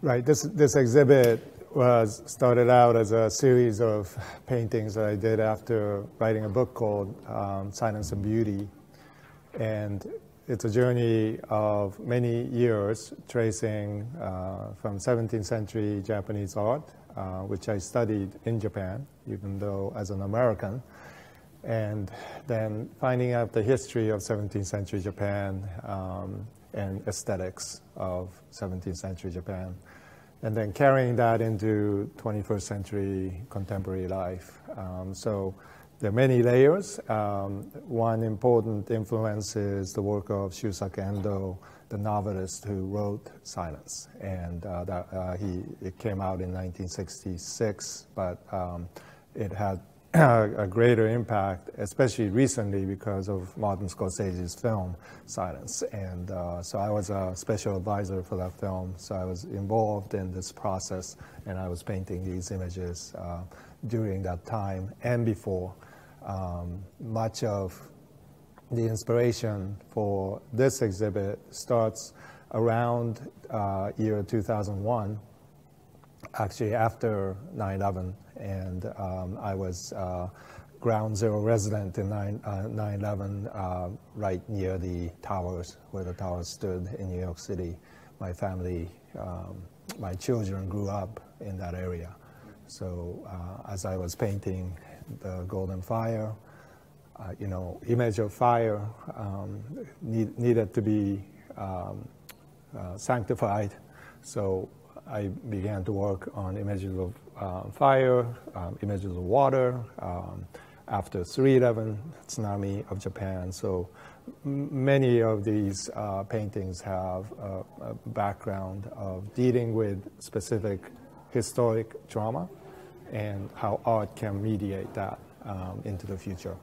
Right. This exhibit started out as a series of paintings that I did after writing a book called Silence and Beauty. And it's a journey of many years tracing from 17th century Japanese art, which I studied in Japan, even though as an American, and then finding out the history of 17th century Japan and aesthetics of 17th century Japan, and then carrying that into 21st century contemporary life. So there are many layers. One important influence is the work of Shusaku Endo, the novelist who wrote Silence. And it came out in 1966, but it had a greater impact, especially recently because of Martin Scorsese's film, Silence. And so I was a special advisor for that film, so I was involved in this process, and I was painting these images during that time and before. Much of the inspiration for this exhibit starts around year 2001, actually after 9/11, and I was ground zero resident in 9/11, right near the towers, where the towers stood in New York City. My family, my children grew up in that area. So as I was painting the Golden Fire, image of fire needed to be sanctified. So I began to work on images of fire, images of water, after 3/11 tsunami of Japan. So many of these paintings have a background of dealing with specific historic trauma and how art can mediate that into the future.